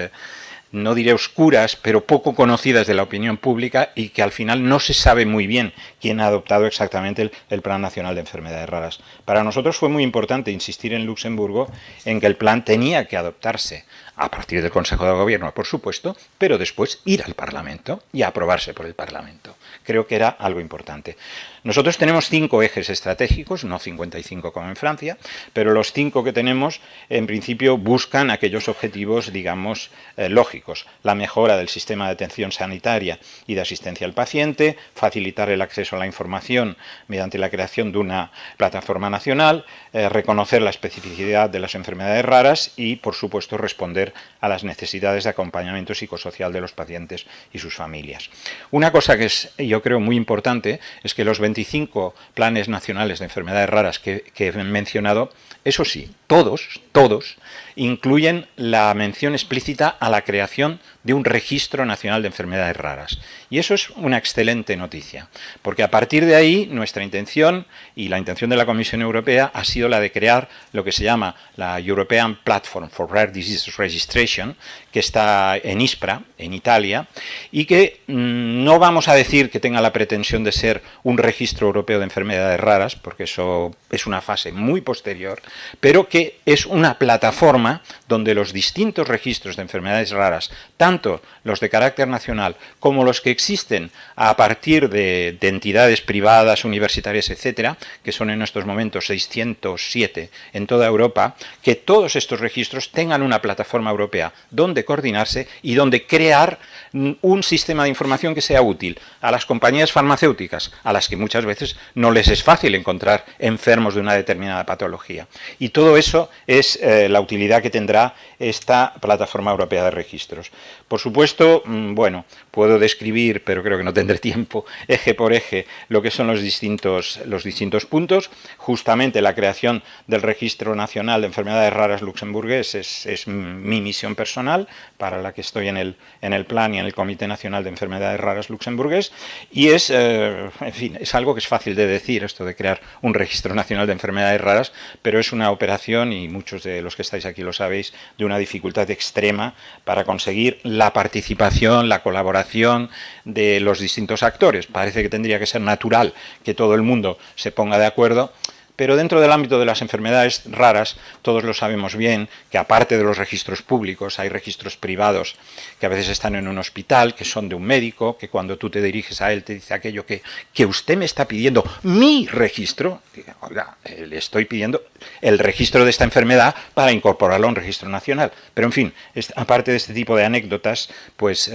no diré oscuras, pero poco conocidas de la opinión pública y que al final no se sabe muy bien quién ha adoptado exactamente el Plan Nacional de Enfermedades Raras. Para nosotros fue muy importante insistir en Luxemburgo en que el plan tenía que adoptarse a partir del Consejo de Gobierno, por supuesto, pero después ir al Parlamento y aprobarse por el Parlamento. Creo que era algo importante. Nosotros tenemos 5 ejes estratégicos, no 55 como en Francia, pero los 5 que tenemos en principio buscan aquellos objetivos, digamos, lógicos. La mejora del sistema de atención sanitaria y de asistencia al paciente, facilitar el acceso a la información mediante la creación de una plataforma nacional, reconocer la especificidad de las enfermedades raras y, por supuesto, responder a las necesidades de acompañamiento psicosocial de los pacientes y sus familias. Una cosa que es, yo creo, muy importante es que los 25 planes nacionales de enfermedades raras que he mencionado, eso sí, todos incluyen la mención explícita a la creación de un registro nacional de enfermedades raras. Y eso es una excelente noticia, porque a partir de ahí nuestra intención y la intención de la Comisión Europea ha sido la de crear lo que se llama la European Platform for Rare Disease Registration, que está en Ispra, en Italia, y que no vamos a decir que tenga la pretensión de ser un registro europeo de enfermedades raras, porque eso es una fase muy posterior, pero que es una plataforma donde los distintos registros de enfermedades raras, tanto los de carácter nacional como los que existen a partir de entidades privadas, universitarias, etcétera, que son en estos momentos 607 en toda Europa, que todos estos registros tengan una plataforma europea donde coordinarse y donde crear un sistema de información que sea útil a las compañías farmacéuticas, a las que muchas veces no les es fácil encontrar enfermos de una determinada patología. Y todo eso es la utilidad que tendrá esta plataforma europea de registro. registros. Por supuesto, bueno, puedo describir, pero creo que no tendré tiempo, eje por eje, lo que son los distintos puntos. Justamente la creación del Registro Nacional de Enfermedades Raras luxemburgués es mi misión personal, para la que estoy en el plan y en el Comité Nacional de Enfermedades Raras luxemburgués, y en fin, es algo que es fácil de decir, esto de crear un Registro Nacional de Enfermedades Raras, pero es una operación, y muchos de los que estáis aquí lo sabéis, de una dificultad extrema para conseguir la participación, la colaboración de los distintos actores. Parece que tendría que ser natural que todo el mundo se ponga de acuerdo, pero dentro del ámbito de las enfermedades raras, todos lo sabemos bien, que aparte de los registros públicos, hay registros privados que a veces están en un hospital, que son de un médico, que cuando tú te diriges a él te dice aquello que usted me está pidiendo mi registro. Oiga, le estoy pidiendo el registro de esta enfermedad para incorporarlo a un registro nacional. Pero en fin, aparte de este tipo de anécdotas, pues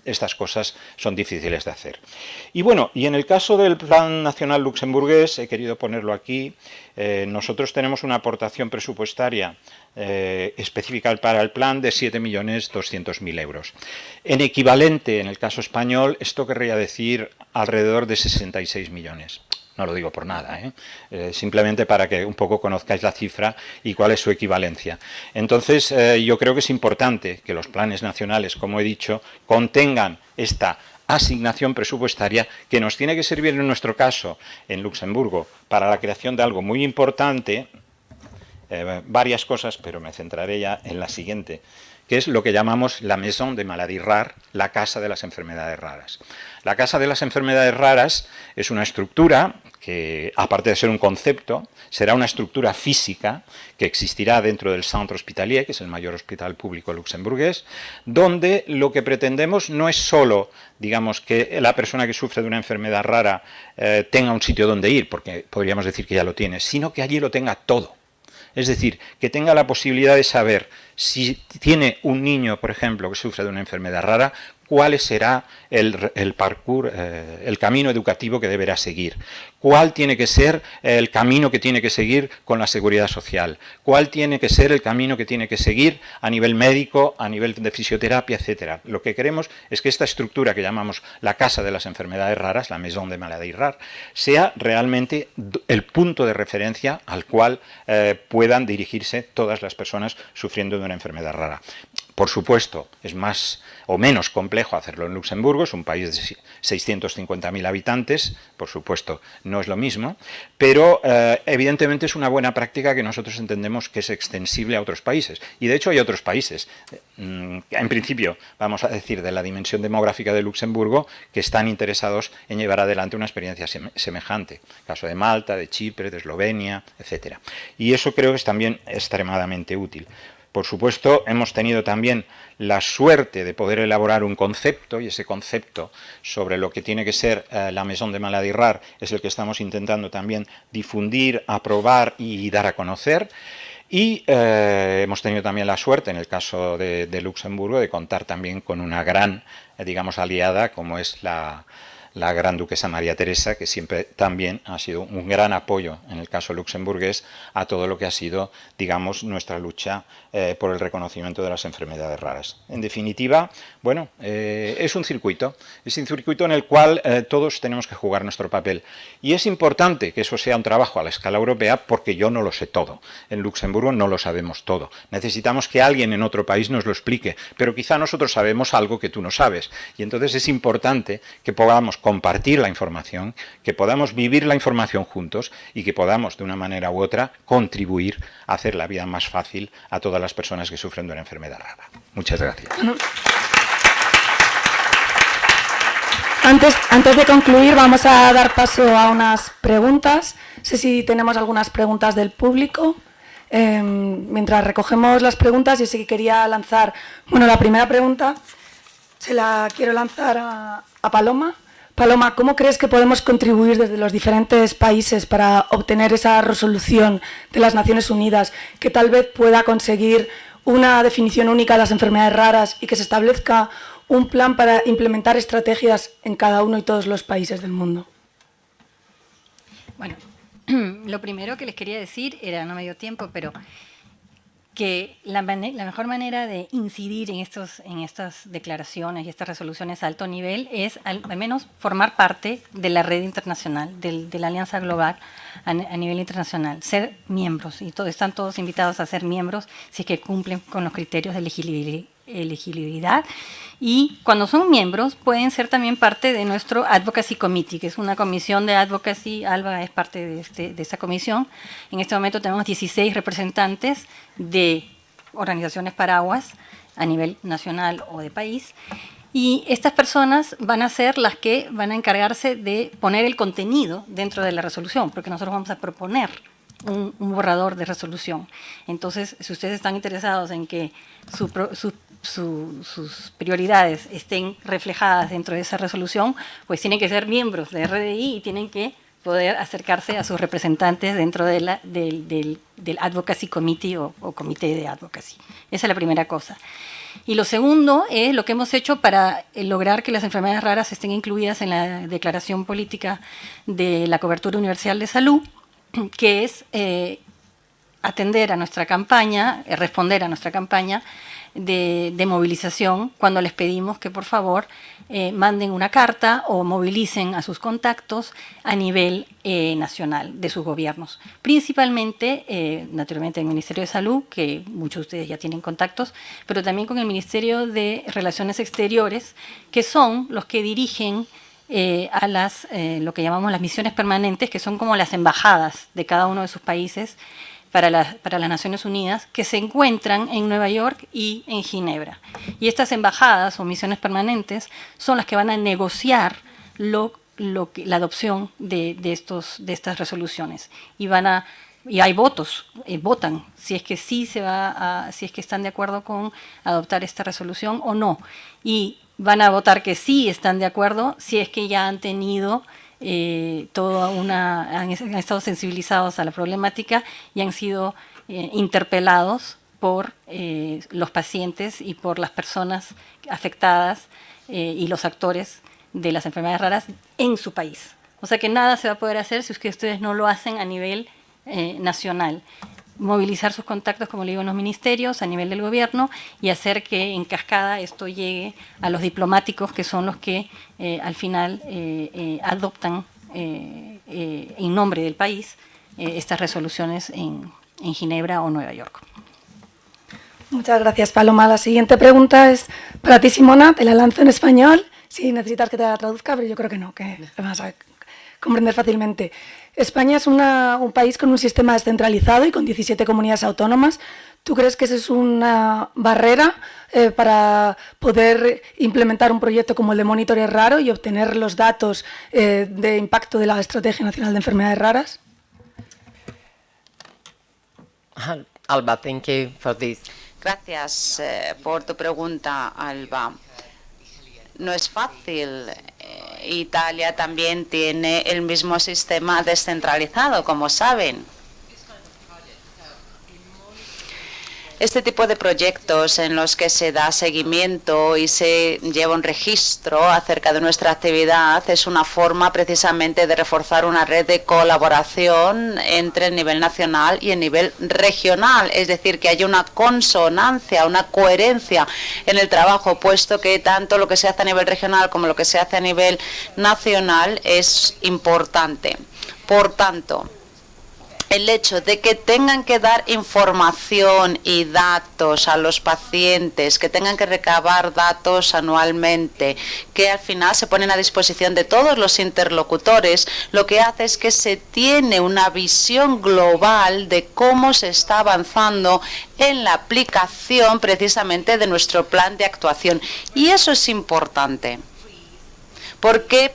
estas cosas son difíciles de hacer. Y bueno, y en el caso del Plan Nacional Luxemburgués, he querido ponerlo aquí, nosotros tenemos una aportación presupuestaria específica para el plan de 7.200.000 euros. En equivalente, en el caso español, esto querría decir alrededor de 66 millones. No lo digo por nada, simplemente para que un poco conozcáis la cifra y cuál es su equivalencia. Entonces, yo creo que es importante que los planes nacionales, como he dicho, contengan esta asignación presupuestaria que nos tiene que servir en nuestro caso, en Luxemburgo, para la creación de algo muy importante, varias cosas, pero me centraré ya en la siguiente, que es lo que llamamos la Maison de Maladies Rares, la Casa de las Enfermedades Raras. La Casa de las Enfermedades Raras es una estructura que, aparte de ser un concepto, será una estructura física que existirá dentro del Centre Hospitalier, que es el mayor hospital público luxemburgués, donde lo que pretendemos no es solo, digamos, que la persona que sufre de una enfermedad rara tenga un sitio donde ir, porque podríamos decir que ya lo tiene, sino que allí lo tenga todo. Es decir, que tenga la posibilidad de saber si tiene un niño, por ejemplo, que sufre de una enfermedad rara, cuál será el parcours, el camino educativo que deberá seguir, cuál tiene que ser el camino que tiene que seguir con la seguridad social, cuál tiene que ser el camino que tiene que seguir a nivel médico, a nivel de fisioterapia, etcétera. Lo que queremos es que esta estructura que llamamos la Casa de las Enfermedades Raras, la Maison de Maladies Rares, sea realmente el punto de referencia al cual puedan dirigirse todas las personas sufriendo de una enfermedad rara. Por supuesto, es más o menos complejo hacerlo en Luxemburgo, es un país de 650.000 habitantes, por supuesto no es lo mismo, pero evidentemente es una buena práctica que nosotros entendemos que es extensible a otros países. Y de hecho hay otros países, en principio, vamos a decir, de la dimensión demográfica de Luxemburgo, que están interesados en llevar adelante una experiencia semejante. El caso de Malta, de Chipre, de Eslovenia, etc. Y eso creo que es también extremadamente útil. Por supuesto, hemos tenido también la suerte de poder elaborar un concepto, y ese concepto sobre lo que tiene que ser la Maison de Maladies Rares es el que estamos intentando también difundir, aprobar y dar a conocer. Y hemos tenido también la suerte, en el caso de Luxemburgo, de contar también con una gran, digamos, aliada, como es la Gran Duquesa María Teresa, que siempre también ha sido un gran apoyo, en el caso luxemburgués, a todo lo que ha sido, digamos, nuestra lucha por el reconocimiento de las enfermedades raras. En definitiva, bueno, es un circuito en el cual todos tenemos que jugar nuestro papel. Y es importante que eso sea un trabajo a la escala europea, porque yo no lo sé todo. En Luxemburgo no lo sabemos todo. Necesitamos que alguien en otro país nos lo explique, pero quizá nosotros sabemos algo que tú no sabes. Y entonces es importante que podamos compartir la información, que podamos vivir la información juntos y que podamos, de una manera u otra, contribuir a hacer la vida más fácil a todas las personas que sufren de una enfermedad rara. Muchas gracias. Antes de concluir, vamos a dar paso a unas preguntas. No sé si tenemos algunas preguntas del público. Mientras recogemos las preguntas, yo sí que quería lanzar... Bueno, la primera pregunta se la quiero lanzar a Paloma. Paloma, ¿cómo crees que podemos contribuir desde los diferentes países para obtener esa resolución de las Naciones Unidas que tal vez pueda conseguir una definición única de las enfermedades raras y que se establezca un plan para implementar estrategias en cada uno y todos los países del mundo? Bueno, lo primero que les quería decir era, no me dio tiempo, pero que la mejor manera de incidir en estas declaraciones y estas resoluciones a alto nivel es al menos formar parte de la red internacional, de la Alianza Global a nivel internacional, ser miembros, y están todos invitados a ser miembros si es que cumplen con los criterios de elegibilidad. Y cuando son miembros pueden ser también parte de nuestro Advocacy Committee, que es una comisión de advocacy. Alba es parte de esta comisión. En este momento tenemos 16 representantes de organizaciones paraguas a nivel nacional o de país. Y estas personas van a ser las que van a encargarse de poner el contenido dentro de la resolución, porque nosotros vamos a proponer un borrador de resolución. Entonces, si ustedes están interesados en que sus prioridades estén reflejadas dentro de esa resolución, pues tienen que ser miembros de RDI y tienen que poder acercarse a sus representantes dentro de del Advocacy Committee o Comité de Advocacy. Esa es la primera cosa. Y lo segundo es lo que hemos hecho para lograr que las enfermedades raras estén incluidas en la Declaración Política de la Cobertura Universal de Salud, que es atender a nuestra campaña, responder a nuestra campaña de movilización cuando les pedimos que por favor manden una carta o movilicen a sus contactos a nivel nacional de sus gobiernos. Principalmente, naturalmente, el Ministerio de Salud, que muchos de ustedes ya tienen contactos, pero también con el Ministerio de Relaciones Exteriores, que son los que dirigen a lo que llamamos las misiones permanentes, que son como las embajadas de cada uno de sus países para las Naciones Unidas, que se encuentran en Nueva York y en Ginebra. Y estas embajadas o misiones permanentes son las que van a negociar la adopción de estas resoluciones. Y hay votos, votan si es que si es que están de acuerdo con adoptar esta resolución o no. Y van a votar que sí están de acuerdo si es que ya han tenido han estado sensibilizados a la problemática y han sido interpelados por los pacientes y por las personas afectadas y los actores de las enfermedades raras en su país. O sea que nada se va a poder hacer si es que ustedes no lo hacen a nivel nacional. Movilizar sus contactos, como le digo, en los ministerios, a nivel del gobierno, y hacer que en cascada esto llegue a los diplomáticos, que son los que al final adoptan en nombre del país estas resoluciones en Ginebra o Nueva York. Muchas gracias, Paloma. La siguiente pregunta es para ti, Simona. Te la lanzo en español, si necesitas que te la traduzca, pero yo creo que no, que lo vas a comprender fácilmente. España es un país con un sistema descentralizado y con 17 comunidades autónomas. ¿Tú crees que esa es una barrera para poder implementar un proyecto como el de monitoreo raro y obtener los datos de impacto de la Estrategia Nacional de Enfermedades Raras? Alba, thank you for this. Gracias por tu pregunta, Alba. No es fácil. Italia también tiene el mismo sistema descentralizado, como saben. Este tipo de proyectos en los que se da seguimiento y se lleva un registro acerca de nuestra actividad es una forma precisamente de reforzar una red de colaboración entre el nivel nacional y el nivel regional, es decir, que haya una consonancia, una coherencia en el trabajo, puesto que tanto lo que se hace a nivel regional como lo que se hace a nivel nacional es importante. Por tanto, el hecho de que tengan que dar información y datos a los pacientes, que tengan que recabar datos anualmente, que al final se ponen a disposición de todos los interlocutores, lo que hace es que se tiene una visión global de cómo se está avanzando en la aplicación precisamente de nuestro plan de actuación. Y eso es importante, porque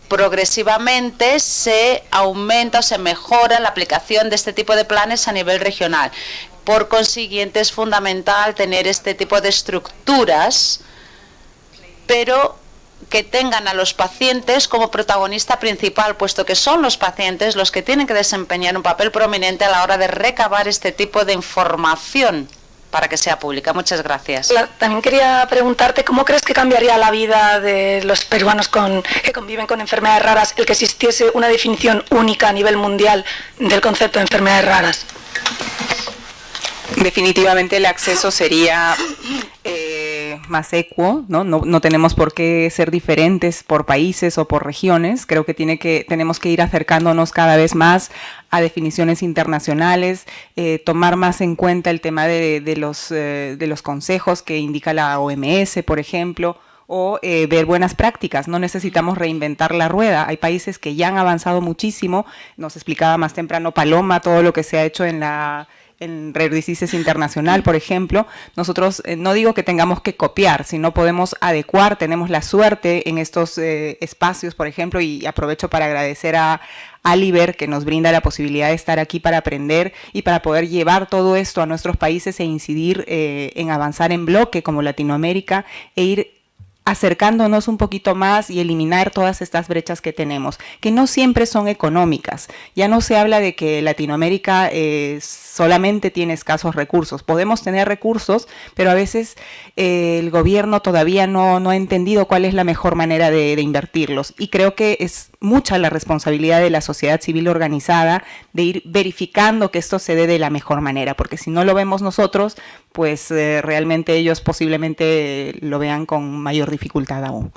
progresivamente se aumenta o se mejora la aplicación de este tipo de planes a nivel regional. Por consiguiente, es fundamental tener este tipo de estructuras, pero que tengan a los pacientes como protagonista principal, puesto que son los pacientes los que tienen que desempeñar un papel prominente a la hora de recabar este tipo de información para que sea pública. Muchas gracias. También quería preguntarte, ¿cómo crees que cambiaría la vida de los peruanos que conviven con enfermedades raras el que existiese una definición única a nivel mundial del concepto de enfermedades raras? Definitivamente el acceso sería más equo, ¿no? No tenemos por qué ser diferentes por países o por regiones. Creo que tenemos que ir acercándonos cada vez más a definiciones internacionales, tomar más en cuenta el tema de los consejos que indica la OMS, por ejemplo, o ver buenas prácticas. No necesitamos reinventar la rueda. Hay países que ya han avanzado muchísimo. Nos explicaba más temprano Paloma todo lo que se ha hecho en Rare Diseases Internacional, por ejemplo. Nosotros no digo que tengamos que copiar, sino podemos adecuar. Tenemos la suerte en estos espacios, por ejemplo, y aprovecho para agradecer a Aliber, que nos brinda la posibilidad de estar aquí para aprender y para poder llevar todo esto a nuestros países e incidir en avanzar en bloque como Latinoamérica e ir acercándonos un poquito más y eliminar todas estas brechas que tenemos, que no siempre son económicas. Ya no se habla de que Latinoamérica solamente tiene escasos recursos. Podemos tener recursos, pero a veces el gobierno todavía no ha entendido cuál es la mejor manera de invertirlos. Y creo que es mucha la responsabilidad de la sociedad civil organizada de ir verificando que esto se dé de la mejor manera, porque si no lo vemos nosotros, pues realmente ellos posiblemente lo vean con mayor dificultad aún.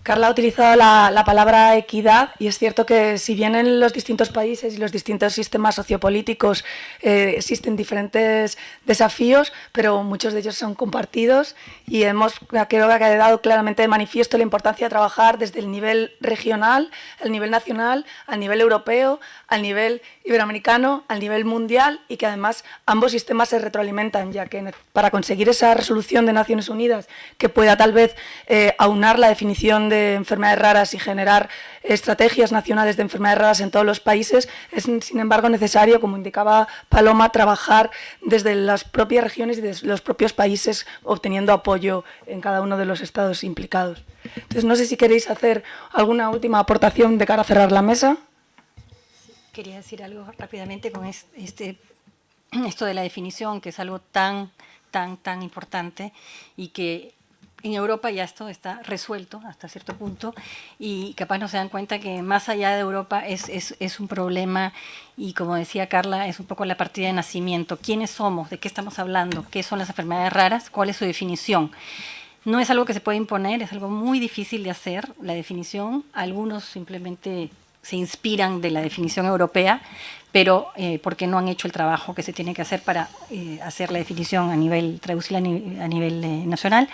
Carla ha utilizado la palabra equidad y es cierto que si bien en los distintos países y los distintos sistemas sociopolíticos existen diferentes desafíos, pero muchos de ellos son compartidos y creo que ha quedado claramente de manifiesto la importancia de trabajar desde el nivel regional, el nivel nacional, al nivel europeo, al nivel iberoamericano, al nivel mundial y que además ambos sistemas se retroalimentan, ya que para conseguir esa resolución de Naciones Unidas que pueda tal vez aunar la definición de enfermedades raras y generar estrategias nacionales de enfermedades raras en todos los países, es sin embargo necesario, como indicaba Paloma, trabajar desde las propias regiones y desde los propios países obteniendo apoyo en cada uno de los estados implicados. Entonces no sé si queréis hacer alguna última aportación de cara a cerrar la mesa. Quería decir algo rápidamente con esto de la definición, que es algo tan importante y que en Europa ya esto está resuelto hasta cierto punto y capaz no se dan cuenta que más allá de Europa es un problema y, como decía Carla, es un poco la partida de nacimiento. ¿Quiénes somos? ¿De qué estamos hablando? ¿Qué son las enfermedades raras? ¿Cuál es su definición? No es algo que se puede imponer, es algo muy difícil de hacer, la definición. Algunos simplemente se inspiran de la definición europea, pero porque no han hecho el trabajo que se tiene que hacer para hacer la definición traducirla a nivel nacional.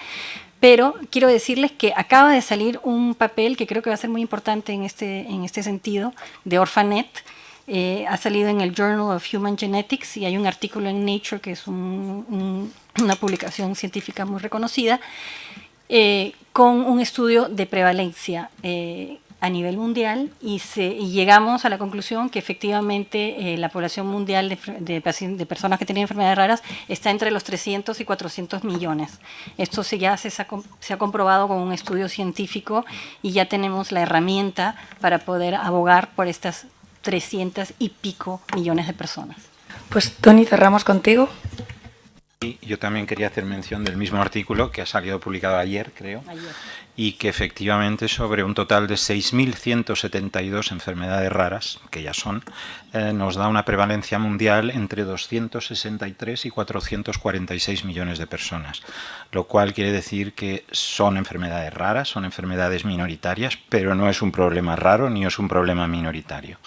Pero quiero decirles que acaba de salir un papel que creo que va a ser muy importante en este sentido, de Orphanet. Ha salido en el Journal of Human Genetics y hay un artículo en Nature, que es una publicación científica muy reconocida, con un estudio de prevalencia a nivel mundial y llegamos a la conclusión que efectivamente la población mundial de personas que tienen enfermedades raras está entre los 300 y 400 millones. Esto ya se ha comprobado con un estudio científico y ya tenemos la herramienta para poder abogar por estas 300 y pico millones de personas. Pues Tony, cerramos contigo. Y yo también quería hacer mención del mismo artículo que ha salido publicado ayer, creo, y que efectivamente sobre un total de 6.172 enfermedades raras, que ya son, nos da una prevalencia mundial entre 263 y 446 millones de personas, lo cual quiere decir que son enfermedades raras, son enfermedades minoritarias, pero no es un problema raro ni es un problema minoritario.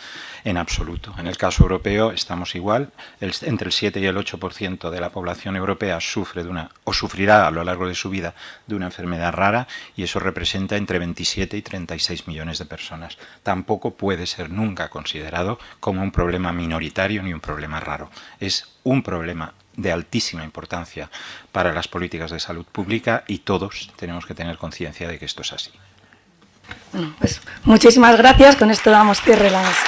En absoluto. En el caso europeo estamos igual, entre el 7 y el 8% de la población europea sufre o sufrirá a lo largo de su vida de una enfermedad rara y eso representa entre 27 y 36 millones de personas. Tampoco puede ser nunca considerado como un problema minoritario ni un problema raro. Es un problema de altísima importancia para las políticas de salud pública y todos tenemos que tener conciencia de que esto es así. Bueno, pues muchísimas gracias. Con esto damos cierre a la mesa.